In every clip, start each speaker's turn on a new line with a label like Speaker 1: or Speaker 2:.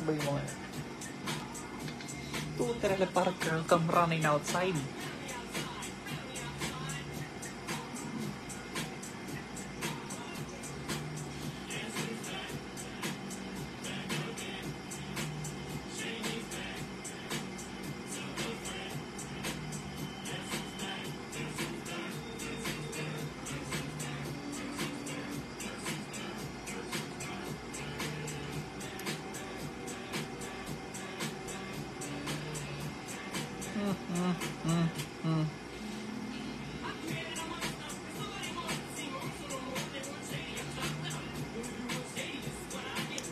Speaker 1: ba yung mga... Two trailer park girl come running outside.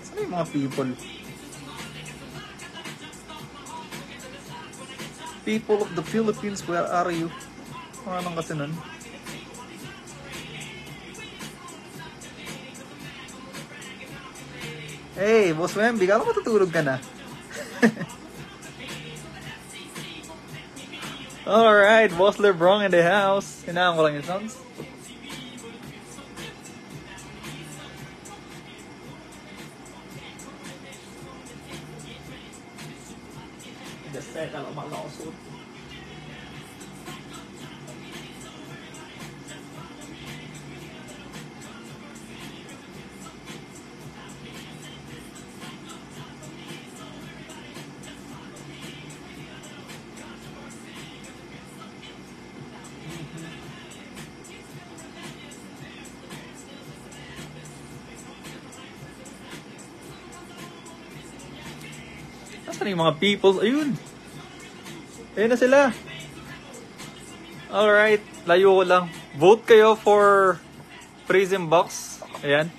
Speaker 1: Saan yung mga people? People of the Philippines, where are you? Anong kasi nun? Hey, Boss Wemby, kala matutulog ka na? Alright, Boss LeBron in the house. Hinaan ko lang yung sounds. Just say, kalau malusot. Nasaan yung mga people? Ayun. Ayun na sila. Alright. Layo ko lang. Vote kayo for Prism Box. Ayan.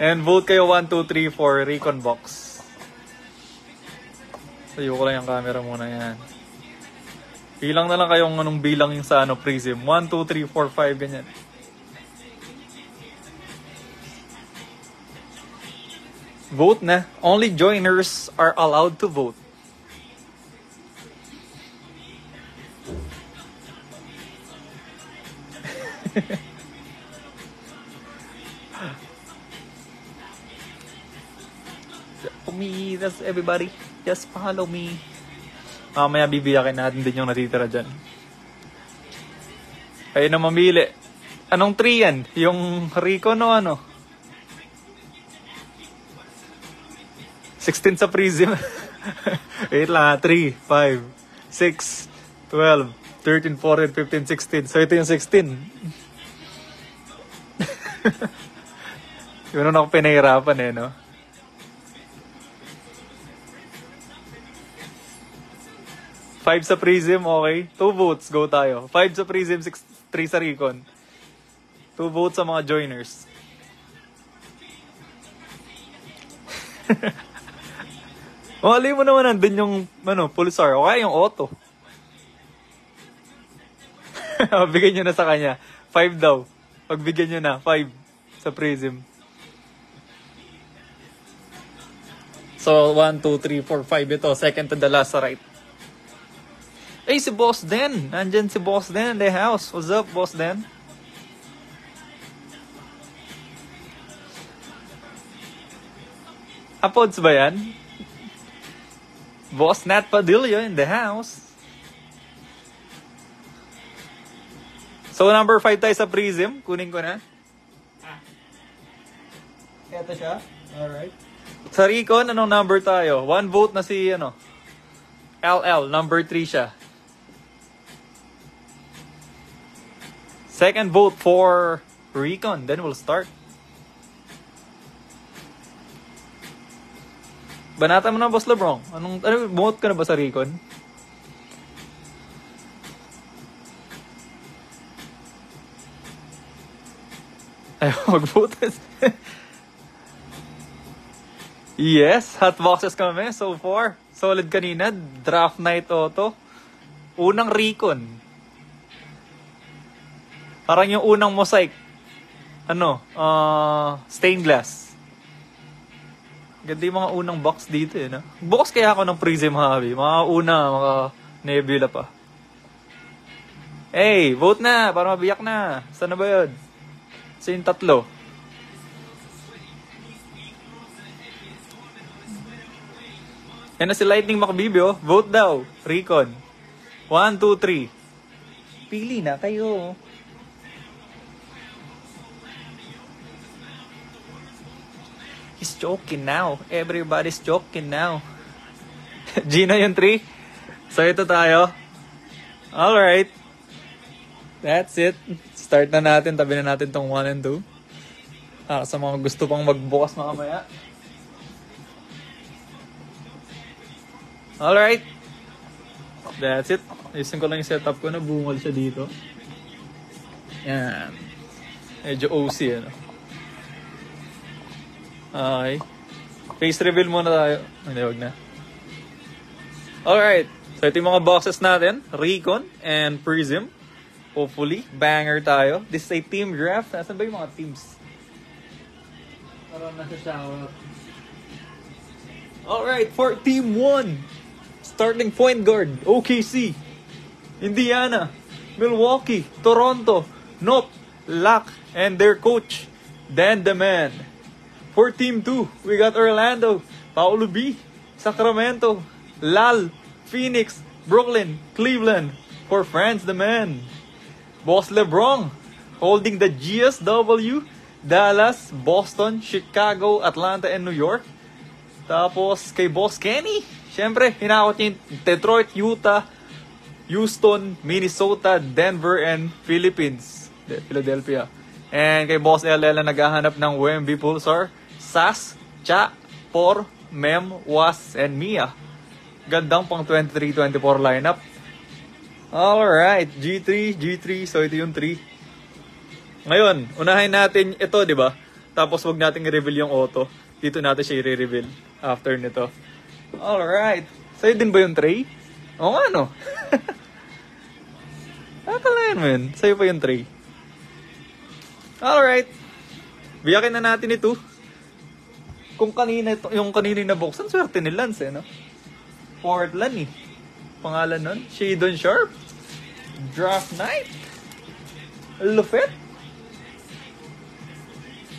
Speaker 1: And vote kayo 1, 2, 3 for Recon Box. Layo ko lang yung camera muna yan. Bilang na lang kayong anong bilang yung sa Prism. 1, 2, 3, 4, 5. Ganyan. Vote na. Only joiners are allowed to vote. For me, that's everybody. Just follow me. Mamaya bibiyakin natin din yung natitira dyan. Ayun na mamili. Anong 3 yan? Yung Recon o ano? 16 sa Prism. Wait lang, 3, 5, 6, 12, 13, 14, 15, 16. So ito yung 16. Yun na ako pinahirapan eh, no? Five sa Prism, okay. 2 votes, go tayo. 5 sa Prism, 3 sa Recon. 2 votes sa mga joiners. Mali mo naman nandun yung Pulsar. O kaya yung Auto. Bigyan nyo na sa kanya. 5 daw. Pagbigyan nyo na. 5 sa Prism. So, 1, 2, 3, 4, 5. Ito. Second to the last sa right. Hey, si Boss Den. Nandyan si Boss Den in the house. What's up, Boss Den? Apods ba yan? Boss Nat Padilla in the house. So, number 5 tayo sa Prism. Kunin ko na. Ito siya. Alright. Sa Recon, anong number tayo? 1 vote na si, LL. Number 3 siya. Second vote for Recon. Then we'll start. Banata mo na, Boss LeBron. Vote ka na ba sa Recon? Ayaw mag-vote. Yes, hot boxes kami so far. Solid kanina. Draft night auto. Unang Recon. Parang yung unang mosaic. Stained glass. Ganda yung mga unang box dito eh, no? Bukas kaya ako ng Prism Hobby. Mga Nebula pa. Hey, vote na para mabiyak na. Saan na ba yun? Sa yung 3. Yan na si Lightning Macabibio. Vote daw. Recon. 1, 2, 3. Pili na kayo. He's joking now. Everybody's joking now. Gino yung 3. So ito tayo. Alright. That's it. Start na natin. Tabi na natin tong 1 and 2. Sa mga gusto pang magbukas mamaya. Alright. That's it. Ayusin ko lang yung setup ko na bungal siya dito. Yan. Medyo OC ano. Okay. Face reveal muna tayo. Hindi, wag na. Alright. So ito yung mga boxes natin. Recon and Prism. Hopefully, banger tayo. This is a team draft. Nasaan ba yung mga teams? Parang nasa shower. Alright, for Team 1. Starting point guard, OKC. Indiana. Milwaukee. Toronto. Nope. Lack. And their coach, Dan the Man. For Team 2, we got Orlando. Paolo B. Sacramento. Lal. Phoenix. Brooklyn. Cleveland. For France the Man. Boss LeBron. Holding the GSW. Dallas, Boston, Chicago, Atlanta, and New York. Tapos kay Boss Kenny, syempre, hinakot niya yung Detroit, Utah, Houston, Minnesota, Denver, and Philadelphia. And kay Boss LL na naghahanap ng Wemby Pulsar, Sas, Cha, Por, Mem, Was, and Mia. Gandang pang 23-24 lineup. Alright, G3, so ito yung 3. Ngayon, unahin natin ito, di ba? Tapos wag nating i-reveal yung auto. Dito natin siya i-reveal after nito. Alright. Sa'yo din ba yung tray? Oo nga, no? Akalayan mo yun. Sa'yo pa yung tray. Alright. Biyakin na natin ito. Kung kanina ito, yung kanina na box, ang swerte ni Lance, no? Portland, eh. Pangalan nun? Shadon Sharp. Draft Night. Lufet.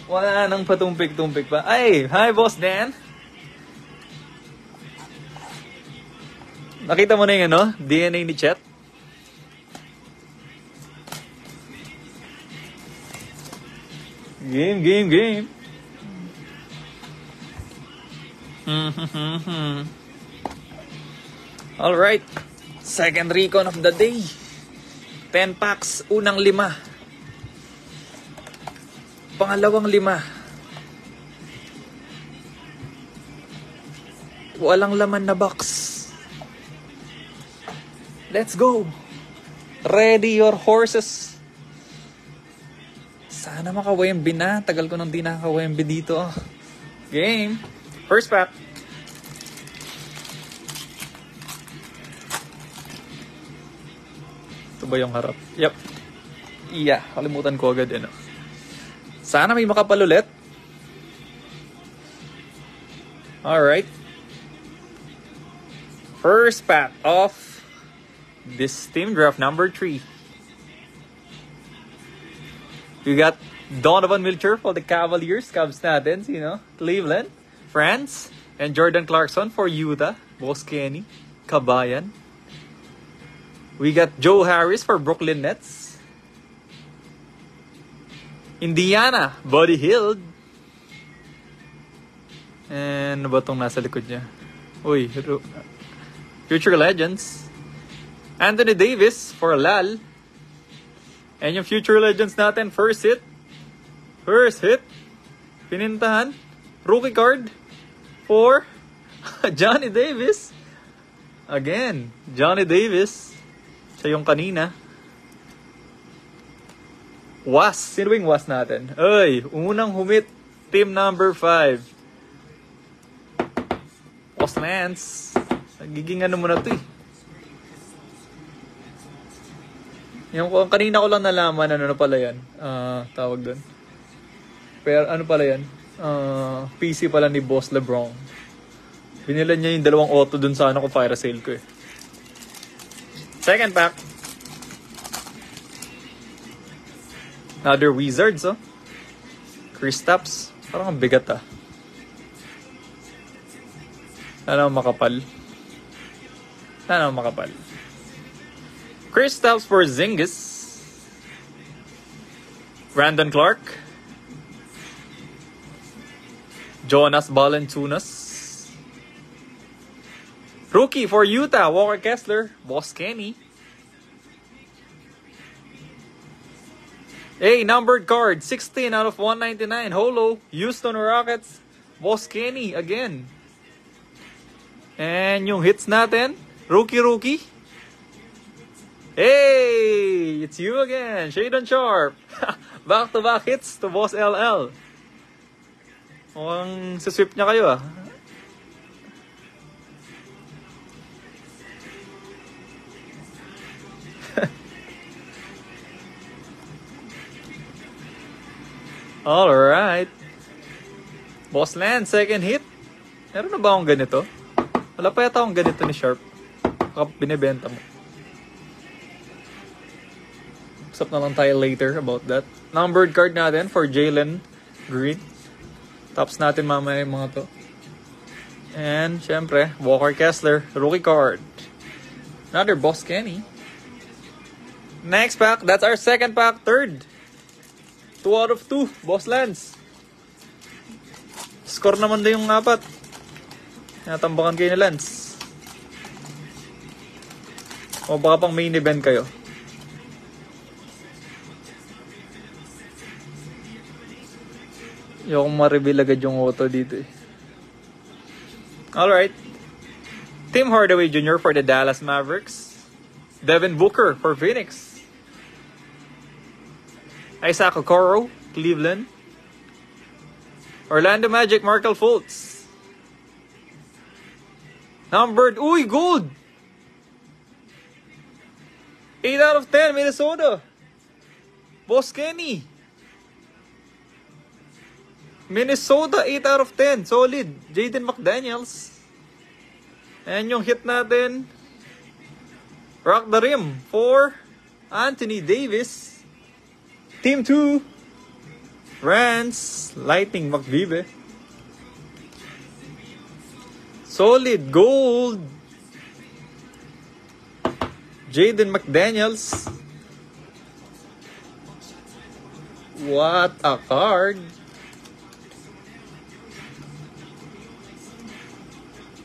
Speaker 1: Wala nang patumpik-tumpik pa. Ay, hi Boss Dan. Nakita mo na yung ano, DNA ni Chet? Game. Alright. Second recon of the day. 10 packs, unang 5. Pangalawang 5. Walang laman na box. Let's go. Ready your horses. Sana maka-Wemby na. Tagal ko nang di nakaka-Wemby dito. Game. First pack. Ito ba yung harap? Yep. Yeah, kalimutan ko agad ano. Sana may makapal ulit. Alright. First pack of this team draft number 3. We got Donovan Mitchell for the Cavaliers. Cavs natin, sino? Cleveland, France, and Jordan Clarkson for Utah. Boss Kenny, Kabayan. We got Joe Harris for Brooklyn Nets. Indiana, Buddy Hield. And ano ba itong nasa likod niya? Uy, Future Legends. Anthony Davis for Lal. And yung Future Legends natin, first hit. Pinintahan. Rookie card for Johnny Davis. Again, Johnny Davis. Siya yung kanina. Was. Sino yung was natin? Ay, unang humit. Team number 5. Was Lance. Nagiging ano muna to eh. Yung kanina ko lang nalaman ano na pala yan. Tawag doon. Pero ano pala yan? PC pala ni Boss LeBron. Binilan niya yung 2 auto dun sa ano ko fire sale ko eh. Second pack. Another Wizards, oh. Kristaps. Parang ang bigat, ah. Sana makapal. Sana makapal. Kristaps Porzingis. Brandon Clark. Jonas Valanciunas. Rookie for Utah, Walker Kessler. Boss Kenny. A numbered card, 16 out of 199. Holo, Houston Rockets. Boss Kenny again. And yung hits natin, rookie. Hey, it's you again, Shadon Sharp. Back-to-back hits to Boss LL. Mukhang sisweep niya kayo ah. Alright. Boss Land, second hit. Meron na ba akong ganito? Wala pa yata akong ganito ni Sharp. Baka binibenta mo. Usap na lang tayo later about that. Numbered card natin for Jalen Green. Tops natin mamaya yung mga to. And, syempre, Walker Kessler, rookie card. Another Boss Kenny. Next pack, that's our second pack, third. 2 out of 2, Boss Lance. Score naman din yung 4. Natambakan kayo ni Lance. O baka pang main event kayo. Yung ma-reveal agad yung auto dito eh. Alright. Tim Hardaway Jr. for the Dallas Mavericks. Devin Booker for Phoenix. Isaac Okoro, Cleveland. Orlando Magic, Markel Fultz. Numbered, uy, gold! 8 out of 10, Minnesota. Boss Kenny. Minnesota, 8 out of 10. Solid. Jaden McDaniels. And yung hit natin, Rock the Rim for Anthony Davis. Team 2, Rance, Lightning McVive. Solid gold. Jaden McDaniels. What a card.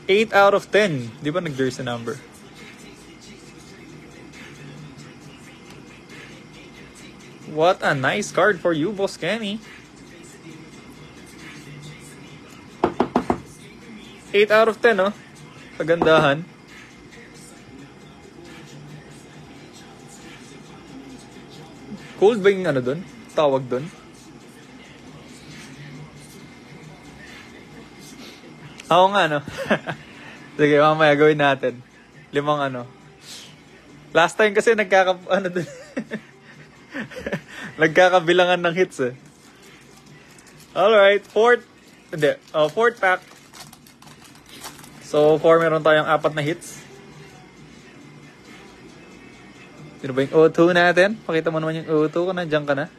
Speaker 1: 8 out of 10. Di ba nag-jersey number? What a nice card for you, Boss Kenny. 8 out of 10, oh. Kagandahan. Cold ba yung ano dun? Tawag dun? Oo nga, no? Sige, mamaya gawin natin. 5 ano. Last time kasi nagkakabilangan ng hits eh. Alright, fourth pack. So, 4 meron tayong 4 na hits. Sino ba yung O2 natin? Pakita mo naman yung O2 kung nandiyan ka na.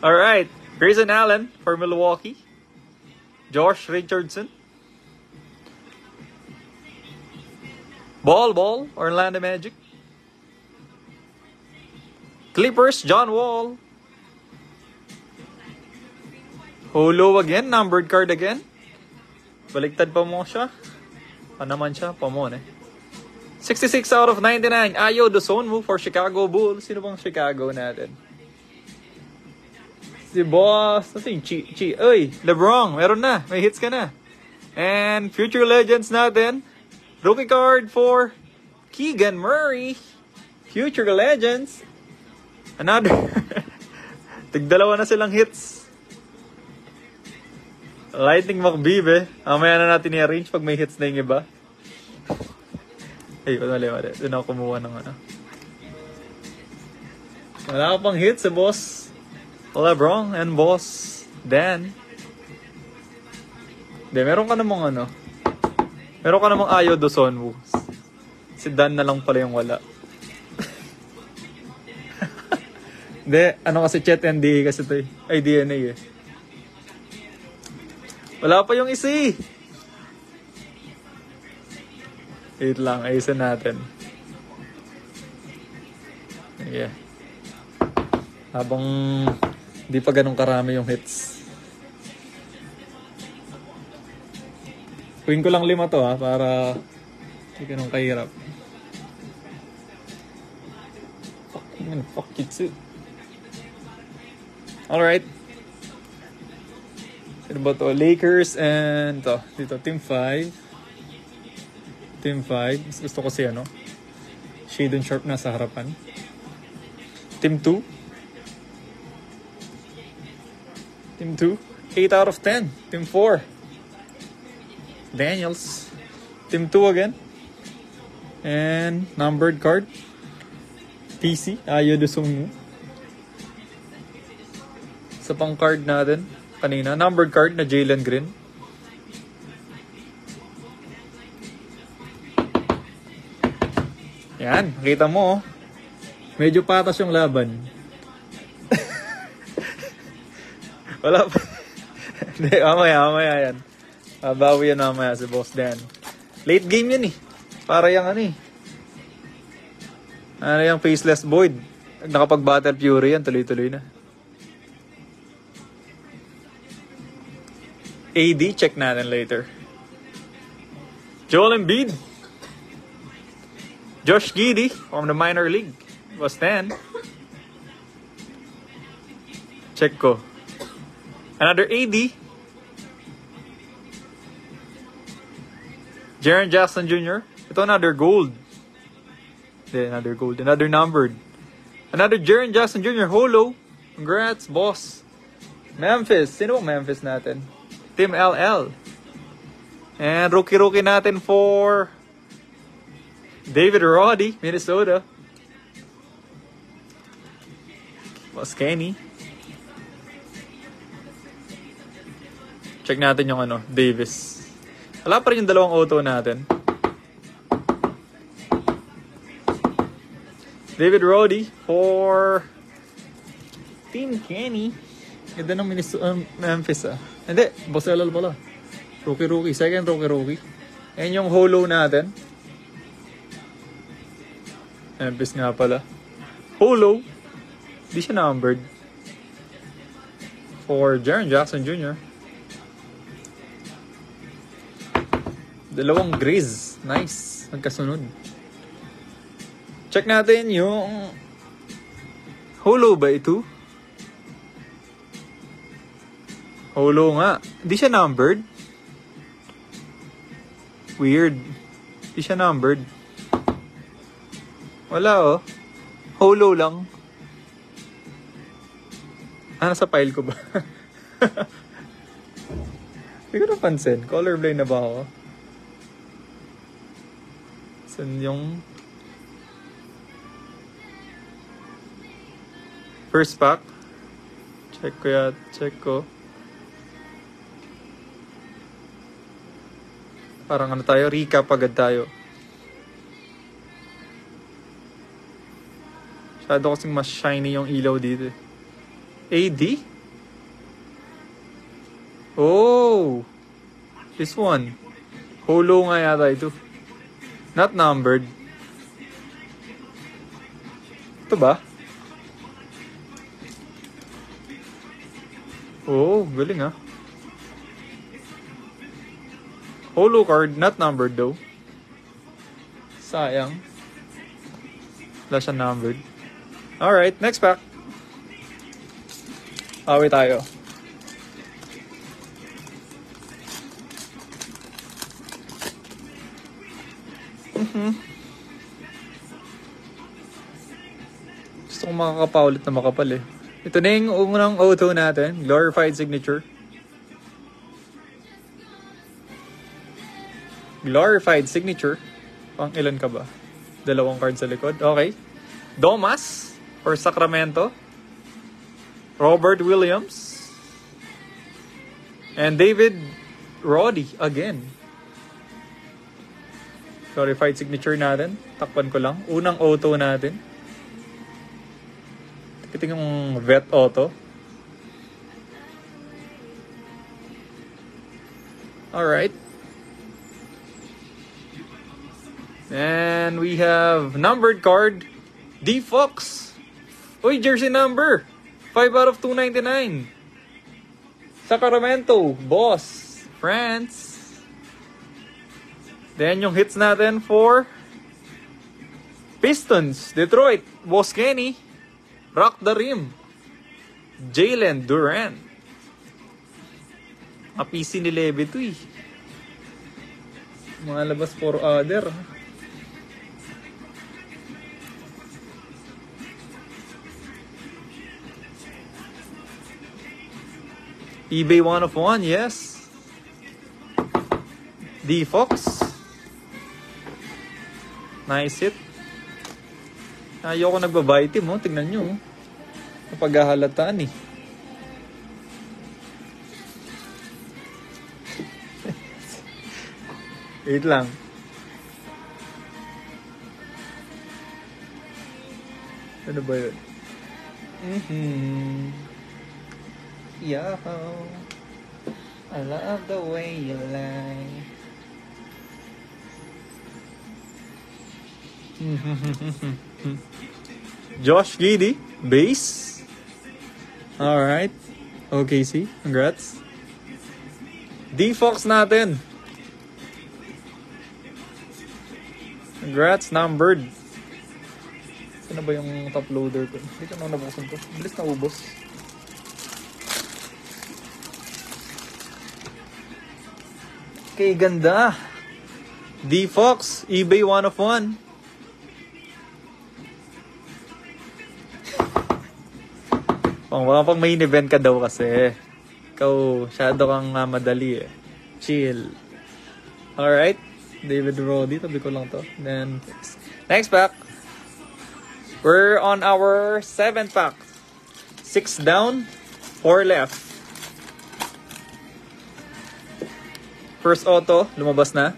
Speaker 1: Alright, Grayson Allen for Milwaukee. Josh Richardson. Ball, Orlando Magic. Clippers, John Wall. Holo again, numbered card again. Baliktad pa mo siya. Naman siya, pamon eh. 66 out of 99. Ayo Dosunmu for Chicago Bulls. Sino bang Chicago natin? Si Boss. Ano yung Chi? Uy, LeBron. Meron na. May hits ka na. And future legends natin. Rookie card for Keegan Murray. Future legends. Another. Tigdalawa na silang hits. Lightning McVive. Mamaya na natin i-arrange pag may hits na yung iba. Ay, mali. Doon ako kumuha ng ano. Wala ka pang hits si Boss LeBron and Boss Dan. Hindi, meron ka namang ano. Meron ka namang Ayo Dosunmu. Si Dan na lang pala yung wala. Hindi, ano kasi Chet NDA kasi ito eh. Ay, DNA eh. Wala pa yung isa eh. Wait lang, ayusin natin. Yeah. Habang di pa ganun karami yung hits. Kuhin ko lang 5 to ha, para hindi ganun kahirap. Fuck Kitsu. Alright. Ano ba to? Lakers and to. Dito, Team 5. Team 5. Mas gusto ko si ano. Shadon Sharp na sa harapan. Team 2. Team 2. 8 out of 10. Team 4. Daniels. Team 2 again. And numbered card. PC. Ayo Dusungmu. Sa pang card natin. Kanina. Numbered card na Jalen Green. Yan. Kita mo. Medyo patas yung laban. Wala pa. Hindi, mamaya yan. Bawi yan mamaya si Boss Dan. Late game yun eh. Para yung ano eh. Ano yung Faceless Void. Nakapag-Battle Fury yan, tuloy-tuloy na. AD, check natin later. Joel Embiid. Josh Giddey from the minor league. Was 10. Check ko. Another AD. Jaren Jackson Jr. Ito another gold. Another gold. Another numbered. Another Jaren Jackson Jr. Holo. Congrats, boss. Memphis. Sino bang Memphis natin? Team LL. And rookie natin for David Roddy, Minnesota. Boss Kenny. Check natin yung ano, Davis. Wala pa rin yung dalawang auto natin. David Roddy for Team Kenny. Ganda ng Memphis ah. Hindi, Boss LL pala. Rookie. Second rookie. Ayan yung holo natin. Memphis nga pala. Holo. Di siya numbered. For Jaren Jackson Jr. Dalawang Grizz. Nice. Magkasunod. Check natin yung holo ba ito? Holo nga. Di siya numbered. Weird. Di siya numbered. Wala oh. Holo lang. Nasa file ko ba? Hindi ko napansin. Colorblind na ba ako? Saan yung first pack? Check ko. Parang ano tayo? Recap agad tayo. Masyado kasing mas shiny yung ilaw dito. AD? Oh! This one. Holo nga yata ito. Not numbered. Ito ba? Oh, galing ah. Holo card, not numbered though. Sayang. Wala siya numbered. Alright, next pack. Awi tayo. Gusto kong makakapaulit na makapal eh. Ito na yung unang auto natin. Glorified signature. Glorified signature. Pang ilan ka ba? 2 card sa likod. Okay. Domas for Sacramento. Robert Williams. And David Roddy again. Glorified signature natin. Takpan ko lang. Unang auto natin. Ito yung vet auto. Alright. And we have numbered card, D Fox. Uy, jersey number 5 out of 299. Sacramento, Boss, France. Then yung hits natin for Pistons, Detroit, Boss Kenny, Rock the Rim, Jalen Duran. Mga PC ni Levy to eh. Mga labas for other. eBay 1 of 1, yes. D Fox. Nice hit. Ayoko nagbabay team, oh. Tingnan nyo, oh. Napaghahalataan eh. Wait lang. Ano ba yun? Yo, I love the way you lie. Josh Giddey, base. Alright. OKC, congrats. D Fox natin. Congrats, numbered. Ano ba yung top loader ko? Hindi ko na nabuksan to. Bilis na ubos. Okay, ganda. D Fox, eBay 1 of 1. Pang main event ka daw kasi. Ikaw, shadow kang madali eh. Chill. Alright. David Roddy, tabi ko lang to. Then, next pack. We're on our 7th pack. 6 down, 4 left. First auto, lumabas na.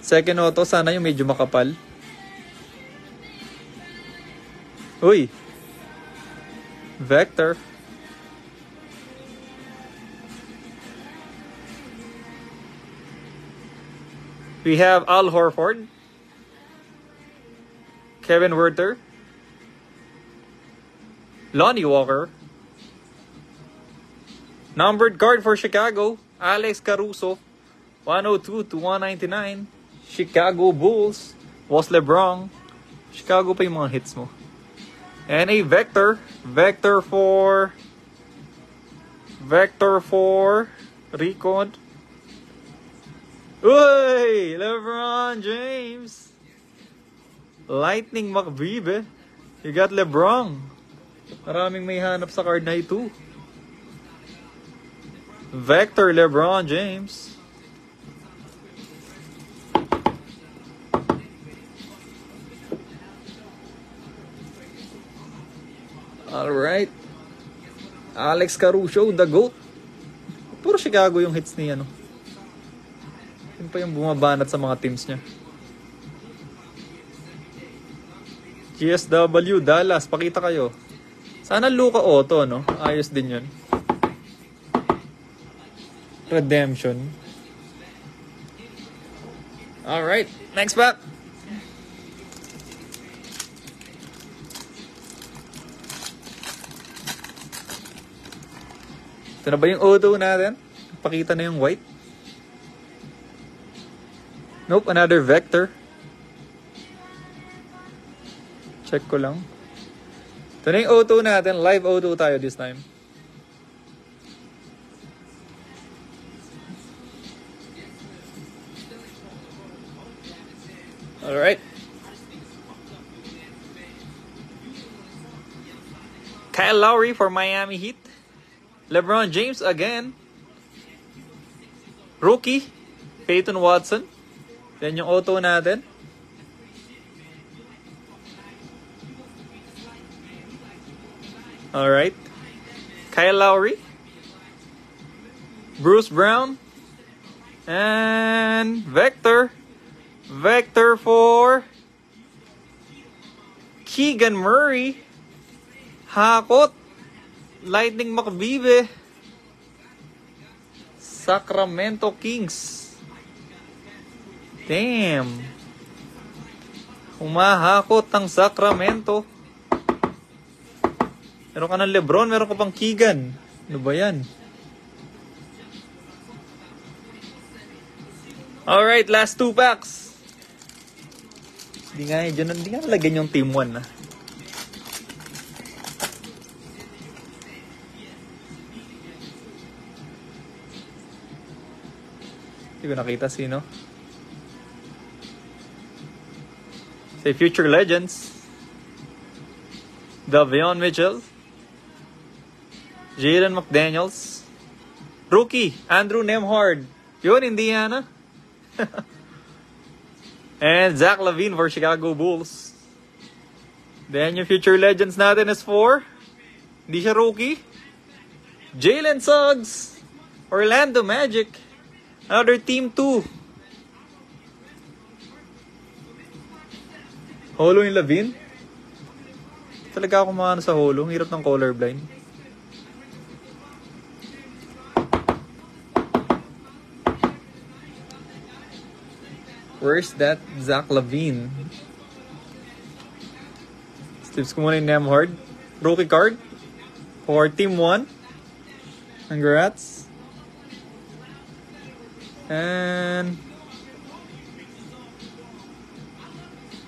Speaker 1: Second auto, sana yung medyo makapal. Uy! Vector. We have Al Horford. Kevin Werther. Lonnie Walker. Numbered card for Chicago, Alex Caruso. 102 to 199. Chicago Bulls. Was LeBron. Chicago pa yung mga hits mo. And a Vector. Vector for Recon. Uy! LeBron James. Lightning McVive. You got LeBron. Maraming may hanap sa card na ito. Vector LeBron James. Alright. Alex Caruso, the GOAT. Puro Chicago yung hits ni ano. Yun pa yung bumabanat sa mga teams niya. GSW, Dallas, pakita kayo. Sana Luka Otto, no? Ayos din yun. Redemption. Alright, next pack. Ito na ba yung auto natin? Pakita na yung white. Nope, another Vector. Check ko lang. Ito na yung auto natin. Live auto tayo this time. Alright. Kyle Lowry for Miami Heat. LeBron James again. Rookie, Peyton Watson. Then yung auto natin. Alright. Kyle Lowry. Bruce Brown. And Vector. Vector for Keegan Murray. Hakot. Lightning McVive. Sacramento Kings. Damn. Humahakot ang Sacramento. Meron ka ng Lebron, meron ka pang Keegan. Ano ba yan? Alright, last 2 packs. Hindi nga nalagyan yung team 1 na. Hindi ko nakita sino. Say Future Legends. Davion Mitchell. Jaden McDaniels. Rookie, Andrew Nembhard. Yun, Indiana. And Zach LaVine for Chicago Bulls. Then yung Future Legends natin is for, hindi siya rookie, Jalen Suggs. Orlando Magic. Another Team 2. Holo yung LaVine. Talaga ako maano sa holo. Hirap ng colorblind. Where's that Zach LaVine? Tips ko muna yung Nembhard. Rookie card for Team 1. Congrats. And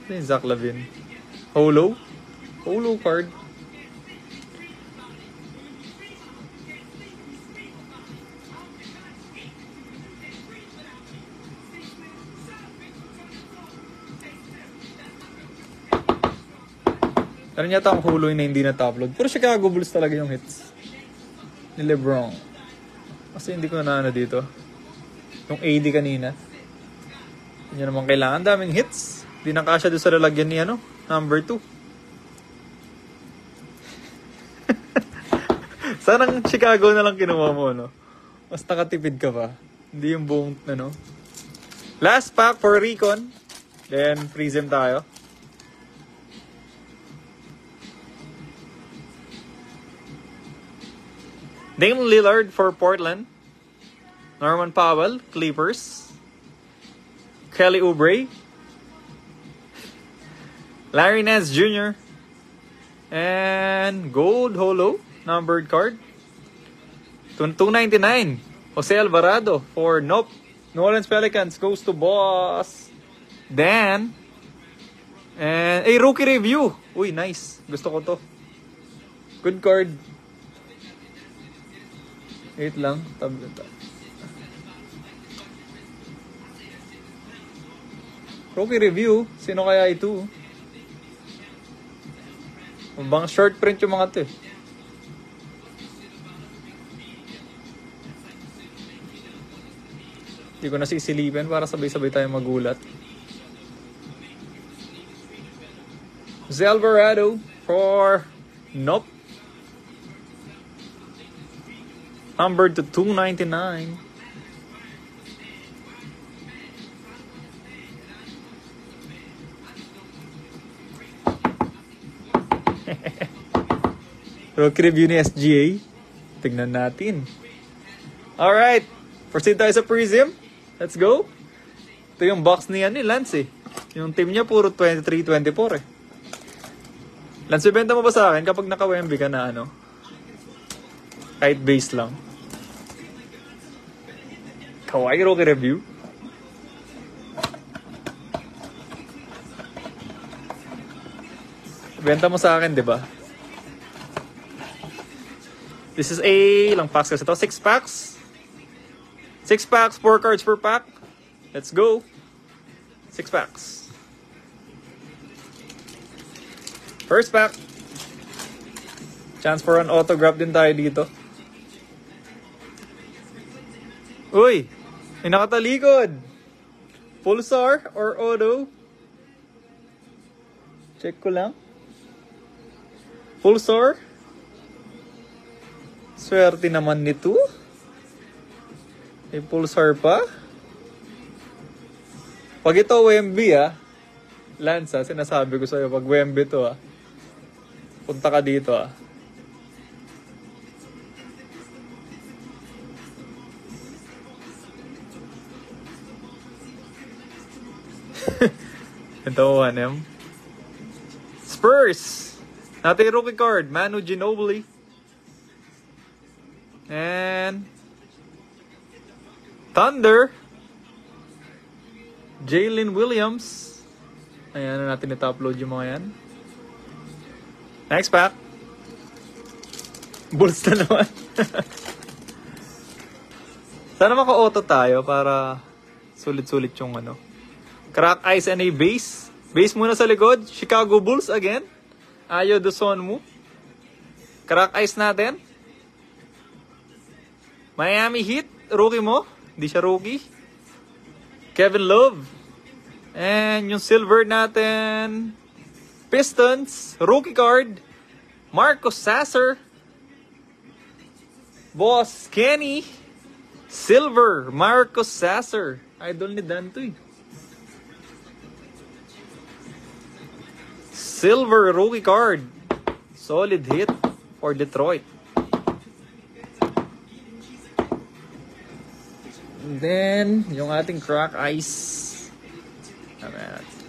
Speaker 1: ito yung Zach LaVine. Holo card. Meron yata ang holo na hindi na-upload. Pero Chicago Bulls talaga yung hits ni LeBron. Kasi hindi ko na dito. Yung AD kanina. Hindi naman kailangan. Daming hits. Hindi na kasya doon sa lalagyan ni number 2. Sanang Chicago na lang kinuha mo, no? Mas nakatipid ka pa. Hindi yung buong, Last pack for Recon. Then, Prism tayo. Dame Lillard for Portland. Norman Powell, Clippers. Kelly Oubre. Larry Nance Jr. And gold holo, numbered card. 299. Jose Alvarado for New Orleans Pelicans goes to Boss Dan. And a rookie review. Uy, nice. Gusto ko to. Good card. Wait lang. Rookie review. Sino kaya ito? Bang short print yung mga to eh. Hindi ko nasisilipin para sabay-sabay tayo magulat. Jose Alvarado for Nope. Numbered to 299. Rookie review ni SGA. Tignan natin. Alright. Proceed tayo sa Prism. Let's go. Ito yung box ni Lance eh. Yung team niya puro 23-24 eh. Lance, ibenta mo ba sa akin kapag naka-Wemby ka na kahit base lang? Kawaii rookie review. Benta mo sa akin, di ba? This is ilang packs kasi ito? 6 packs? 6 packs, 4 cards per pack. Let's go. 6 packs. First pack. Chance for an autograph din tayo dito. Uy! May nakatalikod. Pulsar or auto? Check ko lang. Pulsar. Swerte naman nito. May Pulsar pa. Pag ito Wemby Lance sinasabi ko sa'yo, pag Wemby to punta ka dito Pintawan him. Spurs. Natin rookie card. Manu Ginobili. And Thunder. Jalen Williams. Ayan na natin ita-upload yung mga yan. Next pack. Bulls na naman. Sana maka-auto tayo para sulit-sulit yung ano. Crack Ice and a base. Base muna sa likod. Chicago Bulls again. Ayo Dosunmu. Crack Ice natin. Miami Heat. Rookie mo. Hindi siya rookie. Kevin Love. And yung silver natin. Pistons. Rookie card. Marcus Sasser. Boss Kenny. Silver. Marcus Sasser. Idol ni Dan to eh. Silver rookie card. Solid hit for Detroit. And then, yung ating Crack Ice.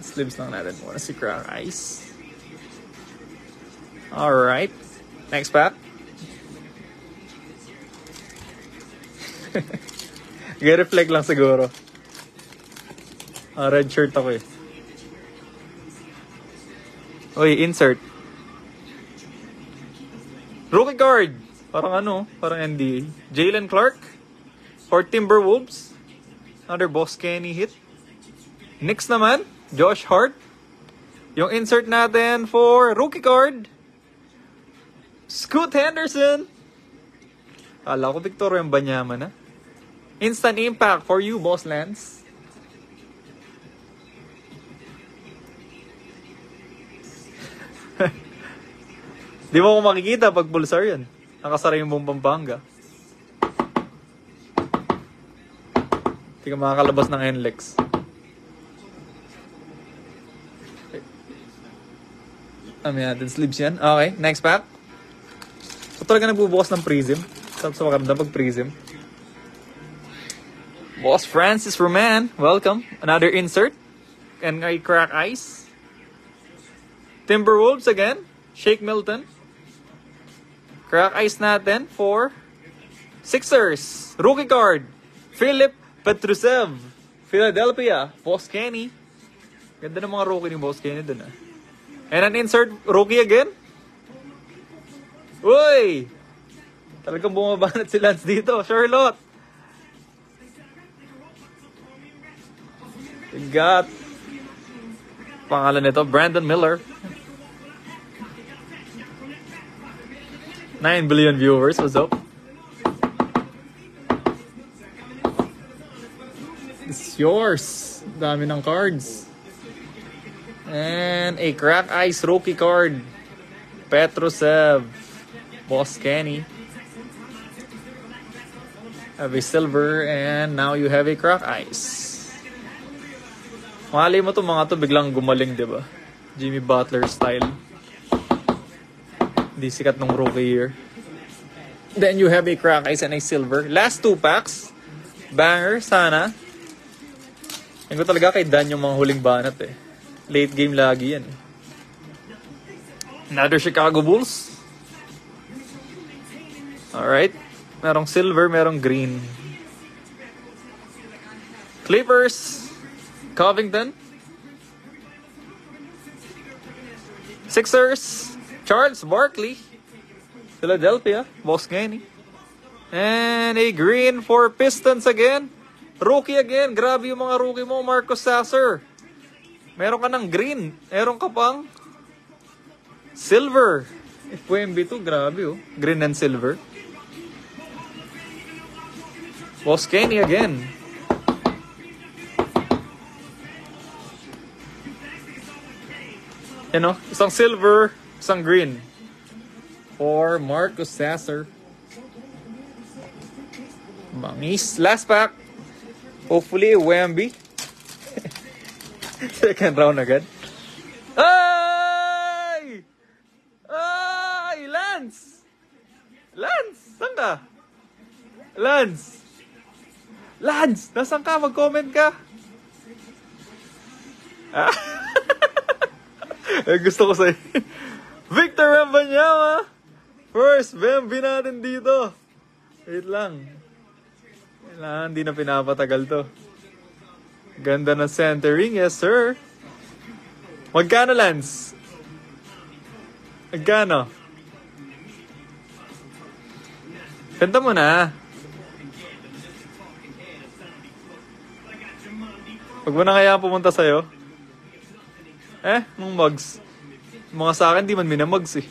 Speaker 1: Slims lang natin muna si Crack Ice. Alright. Next pack. G-reflect lang siguro. Red shirt ako eh. Uy, insert. Rookie card. Parang ano, parang NBA. Jalen Clark. For Timberwolves. Another Boss Kenny hit. Knicks naman. Josh Hart. Yung insert natin for rookie card. Scoot Henderson. Kala ko Victor yung Banyama na. Instant impact for you, Boss Lance. Di mo ko makikita pag pulsar yan. Nakasara yung buong Pampanga. Hindi ka makakalabas ng NLEX. Amin natin sleeves yan. Okay, next pack. So talaga nagbubukas ng Prism. Sarap sa makamdam pag Prism. Boss Francis Roman, welcome. Another insert. And a Crack Ice. Timberwolves again. Shake Milton. Crack Ice natin for Sixers. Rookie card. Philip Petrusev. Philadelphia. Boss Kenny. Ganda ng mga rookie ni Boss Kenny dun ah. And an insert rookie again. Uy! Talagang bumabanat si Lance dito. Charlotte. We got pangalan nito, Brandon Miller. 9 billion viewers. What's up? It's yours. Dami ng cards. And a Crack Ice rookie card. Petrusev. Boss Kenny. Have a silver and now you have a Crack Ice. Malay mo to mga to biglang gumaling, di ba? Jimmy Butler style. Hindi sikat nung rookie year. Then you have a Crack Ice and a silver. Last two packs. Banger, sana. Yan ko talaga kay Dan yung mga huling banat eh. Late game lagi yan. Another Chicago Bulls. Alright. Merong silver, merong green. Clippers. Covington. Sixers. Charles Barkley. Philadelphia. Boss Kenny. And a green for Pistons again. Rookie again. Grabe yung mga rookie mo, Marcus Sasser. Meron ka ng green. Meron ka pang silver. FMB2, grabe oh. Green and silver. Boss Kenny again. You know, isang silver, isang green. For Marcus Sasser. Bangis. Last pack. Hopefully, Wemby. Second round agad. Ay! Ay! Lance! Lance! Saan ka? Lance! Lance! Nasaan ka? Mag-comment ka? Ah? Gusto ko sa'yo. Victor Wembanyama! First, Wemby natin dito. Wait lang. Kailangan, hindi na pinapatagal to. Ganda na centering, yes sir. Magkano, Lance? Magkano? Kanta mo na. Huwag mo na kaya pumunta sa'yo. Nung mugs. Mga sa akin, di man minamugs eh.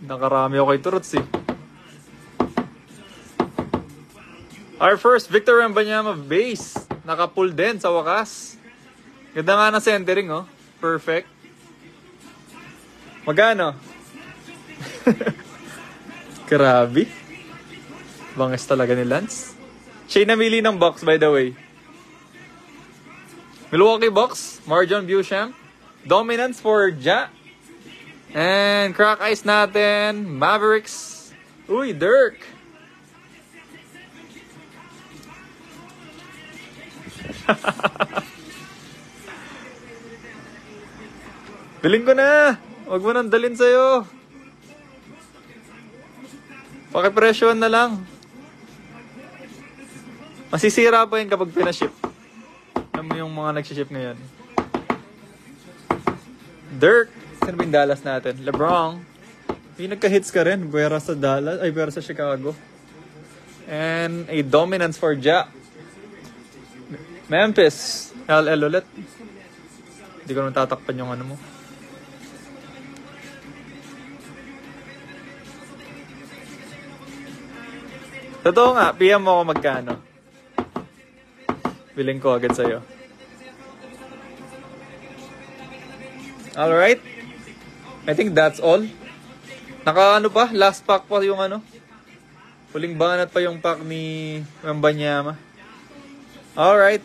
Speaker 1: Nakarami ako kay Turots eh. Our first Victor Wembanyama base. Naka-pull din sa wakas. Ganda nga na centering oh. Perfect. Magano? Grabe. Bangis talaga ni Lance. Siya namili ng box by the way. Milwaukee Bucks, Marjon Beauchamp. Dominance for Ja. And crack ice natin, Mavericks. Uy, Dirk. Biling ko na. Huwag mo nang dalhin sa'yo. Pakipresyohan na lang. Masisira pa yun kapag pinaship. Alam mo yung mga nagsiship ngayon. Dirk. Sino ba yung Dallas natin? LeBron. Yung nagka-hits ka rin. Buwera sa Dallas. Ay, buwera sa Chicago. And a dominance for Ja. Memphis. LL ulit. Hindi ko naman tatakpan yung ano mo. Totoo nga. PM mo ako magkano. Biling ko agad sa'yo. Alright. I think that's all. Naka ano pa? Last pack pa yung ano. Huling banat pa yung pack ni Wembanyama. Alright.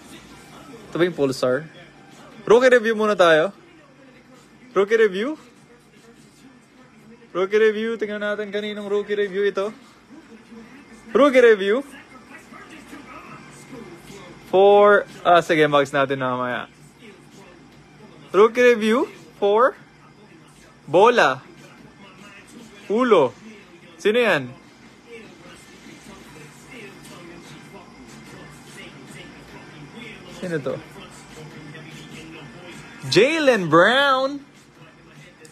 Speaker 1: Ito ba yung Pulsar? Rookie review muna tayo. Rookie review. Rookie review. Tingnan natin kaninong rookie review ito. Rookie review. For... sige, mags natin mamaya. Rookie review. For... Bola. Ulo. Sino yan? Sino to? Jaylen Brown.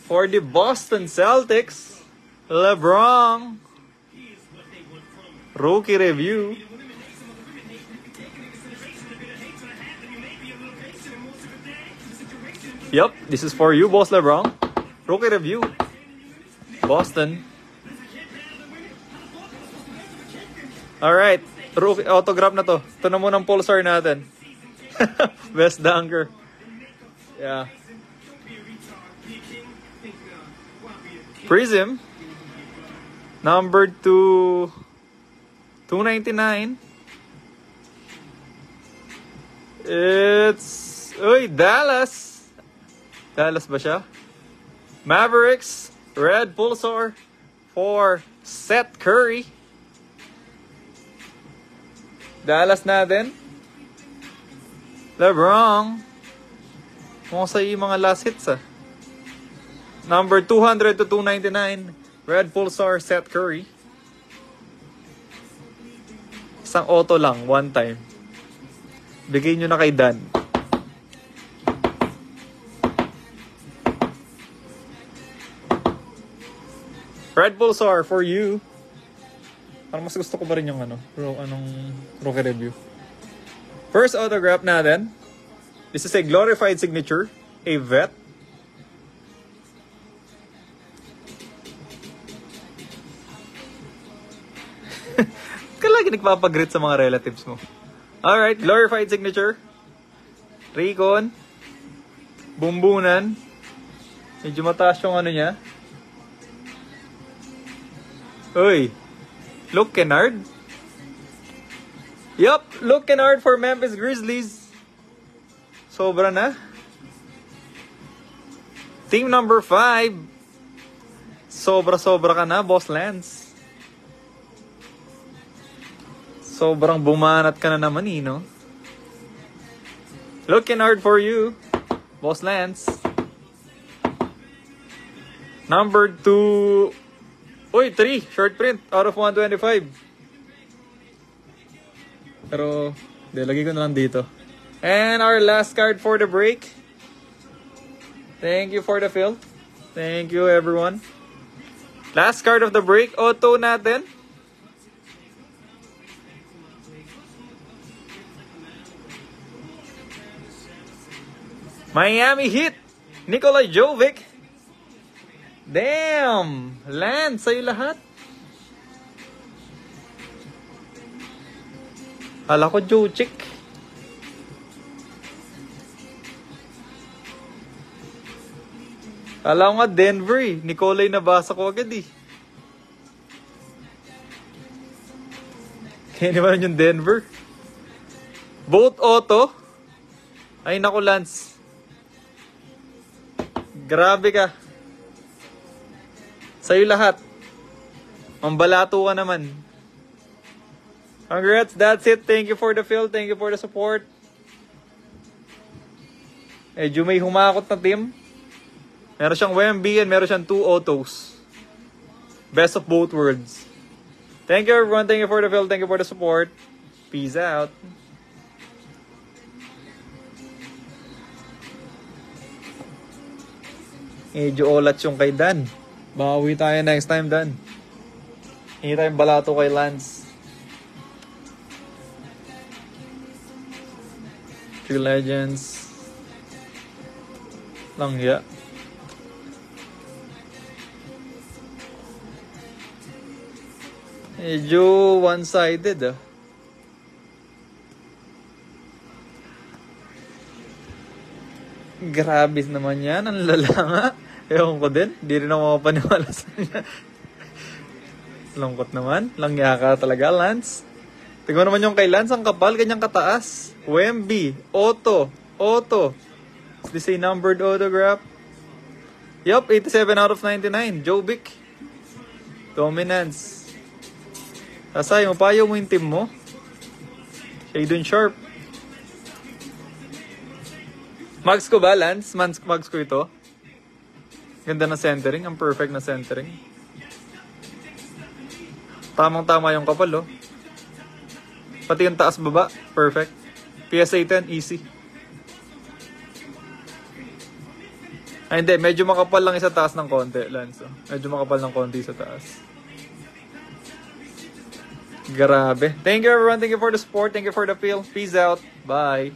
Speaker 1: For the Boston Celtics. LeBron. Rookie review. Yup, this is for you, Boss LeBron. Rookie review. Boston. Alright. Rookie, autograph na to. Ito na muna ang Pulsar natin. Best dunker. Yeah. Prism. Number 299. It's... Uy, Dallas. Dallas ba siya? Mavericks. Red Pulsar. For Seth Curry. Dallas natin. LeBron. Mukhang sa yung mga last hits ah. Number 200 to 299. Red Pulsar, Seth Curry. Isang auto lang, one time. Bigay nyo na kay Dan. Red Pulsar for you. Parang mas gusto ko pa rin yung rookie review. First autograph natin. This is a glorified signature. A vet. Lagi nagpapag-greet sa mga relatives mo. Alright, glorified signature. Raycon. Bumbunan. Medyo mataas yung ano niya. Uy. Luke Kennard. Yup, Luke Kennard for Memphis Grizzlies. Sobra na. Team number 5. Sobra-sobra ka na, Boss Lance. Sobrang bumanat ka na naman, no? Luke Kennard for you, Boss Lance. Number 2. Uy, 3. Short print. Out of 125. Pero, lagay ko na lang dito. And our last card for the break. Thank you for the fill. Thank you, everyone. Last card of the break. Auto natin. Miami Heat. Nikola Jovic. Damn! Lance, sa'yo lahat. Hala ko Jovic. Hala ko nga Denver eh. Nikolay nabasa ko agad eh. Kaya naman yung Denver. Both auto. Ay naku Lance. Grabe ka. Sa'yo lahat. Mambalato ka naman. Congrats, that's it. Thank you for the fill. Thank you for the support. Medyo may humakot na team. Meron siyang Wemby and meron siyang 2 autos. Best of both worlds. Thank you everyone. Thank you for the fill. Thank you for the support. Peace out. Medyo olat yung kay Dan. Bawi tayo next time, Dan. Hindi tayong balato kay Lance. Three Legends. Langya. Medyo one-sided ah. Grabe naman yan. Ang lala nga. Ewan ko din. Di rin ako makapaniwala sa kanya. Lungkot naman. Langya ka talaga, Lance. Tingnan naman yung kay Lance. Ang kapal. Ganyang kataas. Wemby. Auto. Auto. Is this a numbered autograph? Yup. 87 out of 99. Jovic. Dominance. Asay, mapayo mo yung team mo. Shadon Sharp. Mags ko ba, Lance? Mags ko ito. Ganda na centering. Ang perfect na centering. Tamang-tama yung kapal, oh. Pati yung taas baba. Perfect. PSA 10, easy. Ay, hindi. Medyo makapal lang isa taas ng konti, Lance. Oh. Medyo makapal ng konti sa taas. Grabe. Thank you, everyone. Thank you for the support. Thank you for the feel. Peace out. Bye.